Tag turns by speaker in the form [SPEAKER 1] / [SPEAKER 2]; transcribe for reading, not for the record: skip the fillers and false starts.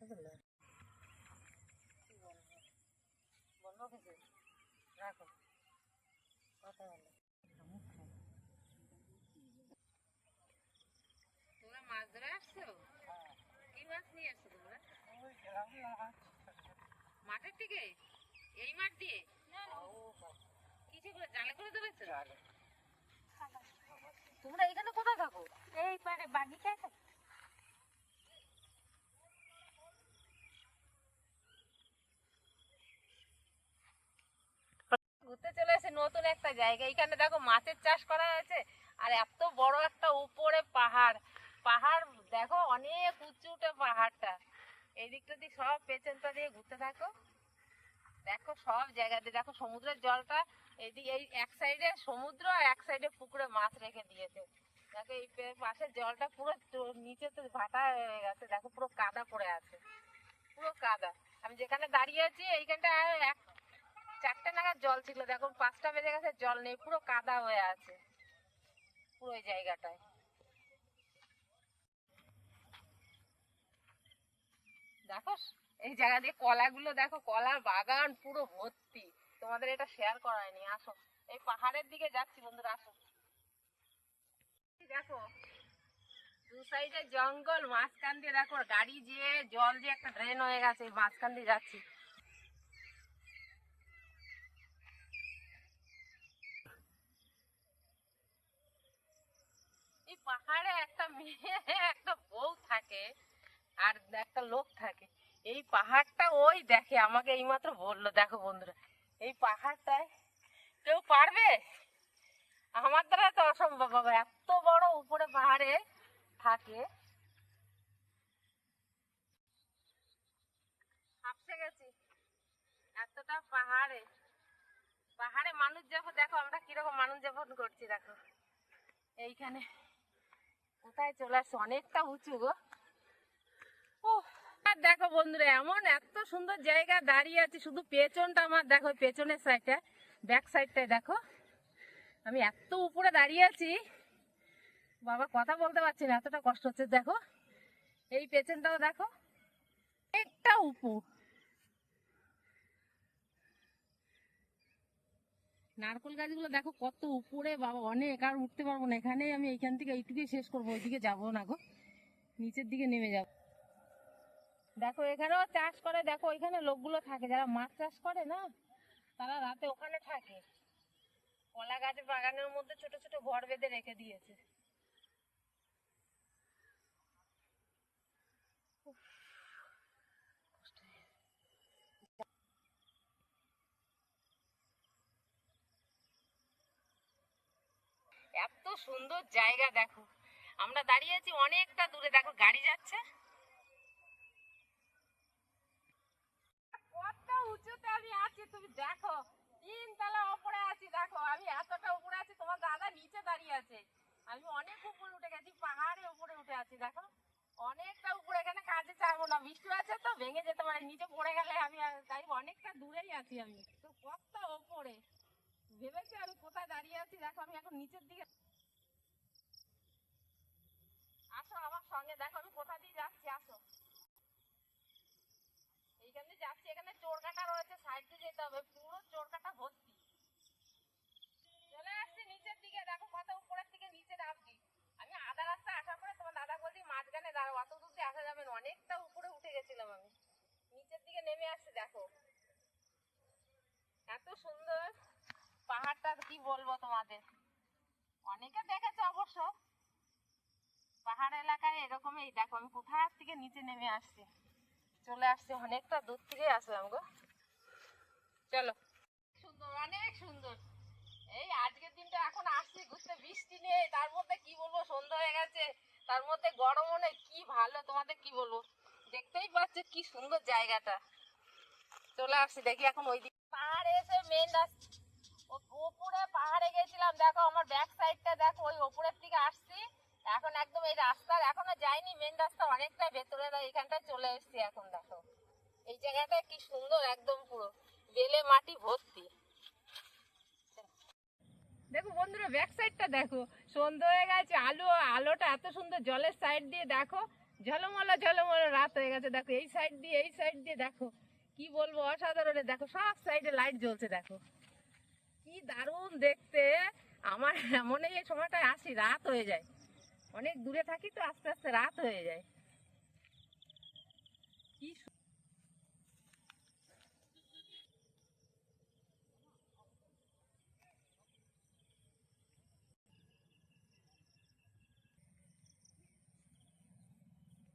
[SPEAKER 1] তোমরা মাছ ধরে আসছো? কি মাছ নিয়ে আসছো তোমরা? মাঠের থেকে? এই মাঠ দিয়ে কিসে করে, জালে করে ধরেছো? তোমরা এখানে কোথায় থাকো?
[SPEAKER 2] এই পারে বাগিচায় থাকি।
[SPEAKER 1] ঘুরতে চলে এসে নতুন একটা জায়গা। এখানে দেখো মাছের চাষ করা হয়েছে, আর এত বড় একটা উপরে পাহাড়। পাহাড় দেখো, অনেক উঁচু উঠে পাহাড়টা। এই দিকটা দিয়ে সব পেছনটা দিয়ে ঘুরতে থাকো, দেখো সব জায়গাতে দেখো সমুদ্রের জলটা। এইদিকে এই এক সাইডে সমুদ্র আর এক সাইডে পুকুরে মাছ রেখে দিয়েছে। দেখো এই পাশের জলটা পুরো নিচে তো ভাটা হয়ে গেছে, দেখো পুরো কাদা পড়ে আছে, পুরো কাদা। আমি যেখানে দাঁড়িয়ে আছি এইখানটা 4টে নাগাদ জল ছিল, দেখো 5টা বেজে গেছে, জল নেই, পুরো কাদা হয়ে আছে পুরো এই জায়গাটায়। দেখো এই জায়গা দিয়ে কলাগুলো দেখো, কলার বাগান পুরো ভর্তি। তোমাদের এটা শেয়ার করা হয়নি। আসো, এই পাহাড়ের দিকে যাচ্ছি বন্ধুরা, আসো। দেখো দু সাইডে জঙ্গল, মাঝখান দিয়ে দেখো গাড়ি যে জল যে একটা ড্রেন হয়ে গেছে, এই মাঝখান দিয়ে যাচ্ছি। এই পাহাড়ে একটা মেয়ে একটা বউ থাকে আর একটা লোক থাকে। এই পাহাড়টা ওই দেখে, আমাকে এইমাত্র বললো। দেখো বন্ধুরা, এই পাহাড়টায় কেউ পারবে? আমার দ্বারা তো অসম্ভব বাবা, এত বড় উপরে পাহাড়ে থাকে। হাঁপসে গেছি, এতটা পাহাড়ে। পাহাড়ে মানুষ যাপন দেখো, আমরা কিরকম মানুষ যাপন করছি দেখো। এইখানে কোথায় চলে আসছে, অনেকটা উঁচু গো। দেখো বন্ধুরা, এমন এত সুন্দর জায়গা দাঁড়িয়ে আছি, শুধু পেছনটা আমার দেখো, পেছনের সাইডটা, ব্যাক সাইডটায় দেখো, আমি এত উপরে দাঁড়িয়ে আছি বাবা, কথা বলতে পারছি না, এতটা কষ্ট হচ্ছে। দেখো এই পেছনটাও দেখো, একটা উঁচু। নারকেল গাছগুলো দেখো কত উপরে বাবা, অনেক। আর উঠতে পারবো না, এখানে আমি এইখান থেকে এইটুকুই শেষ করবো, ওইদিকে যাবো না গো, নিচের দিকে নেমে যাবো। দেখো এখানেও চাষ করে, দেখো ওইখানে লোকগুলো থাকে যারা মাছ চাষ করে না, তারা রাতে ওখানে থাকে। কলা গাছের বাগানের মধ্যে ছোট ছোট ঘর বেঁধে রেখে দিয়েছে। এত সুন্দর জায়গা দেখো, আমরা দাঁড়িয়ে আছি অনেকটা দূরে, দেখো গাড়ি যাচ্ছে কত উঁচুতে আমি আছি। তুমি দেখো 3 তলা উপরে আছি, দেখো আমি এতটা উপরে আছি, তোমার দাদা নিচে দাঁড়িয়ে আছে। আমি অনেক উপরে উঠে গেছি, পাহাড়ে উপরে উঠে আছি দেখো, অনেকটা উপরে। এখানে কাজে চাইবো না, বৃষ্টি আছে তো ভেঙে যেতে পারে, নিচে পড়ে গেলে আমি তাই অনেকটা দূরেই আছি। আমি তো কত উপরে ভেবেছি আমি কোথায় দাঁড়িয়ে আছি। দেখো আমি এখন নিচের দিকে। আসো আমার সঙ্গে, দেখো আমি কোথা দিয়ে যাচ্ছি, আসো। এইখানে যাচ্ছি, এখানে চোরকাটা রয়েছে, সাইড দিয়ে যেতে হবে, পুরো চোরকাটা ভর্তি। চলে আসছি নিচের দিকে, দেখো কত উপরের থেকে নিচে নামছি। আমি আধা রাস্তা আসার পরে তোমার দাদা বলছি মাঝখানে দাঁড়াও, অত দূর দিয়ে আসা যাবে না, অনেকটা উপরে উঠে গেছিলাম আমি। নিচের দিকে নেমে আসছি দেখো, এত সুন্দর পাহাড়টা, কি বলবো তোমাদের। অনেকে দেখেছে অবশ্য পাহাড় এলাকায় এরকমই। দেখো আমি কোথার থেকে নিচে নেমে আসছি, চলে আসছি, অনেকটা দূর থেকে আসলাম গো। চলো, সুন্দর, অনেক সুন্দর। এই আজকের দিনটা এখন আসছি ঘুরতে, বৃষ্টি নেই, তার মধ্যে কি বলবো সন্ধ্যা হয়ে গেছে, তার মধ্যে গরমও নেই, কি ভালো তোমাদের কি বলবো। দেখতেই পাচ্ছ কি সুন্দর জায়গাটা। চলে আসছি, দেখি এখন ওই দিকে পাহাড়ে এসে মেন উপরে পাহাড়ে গেছিলাম। দেখো আমার ব্যাক সাইডটা দেখো, ওই উপরের দিকে আসছি, এখন একদম এই রাস্তার এখনো যাইনি, মেন রাস্তা অনেকটা ভেতরে, এখানটায় চলে এসছি এখন। দেখো এই জায়গাটা কি সুন্দর, একদম পুরো বেলে মাটি ভর্তি। দেখো বন্ধুরা ব্যাক সাইডটা দেখো, সন্ধ্যা হয়ে গেছে, আলোটা এত সুন্দর জলের সাইড দিয়ে দেখো, ঝলমলো ঝলমলো রাত হয়ে গেছে। দেখো এই সাইড দিয়ে দেখো, কি বলবো, অসাধারণ। দেখো সব সাইডে লাইট জ্বলছে, দেখো কি দারুণ দেখতে। আমার মনে হয় এই সময়টায় আসি রাত হয়ে যায়, অনেক দূরে থাকি তো আস্তে আস্তে রাত হয়ে যায়। কি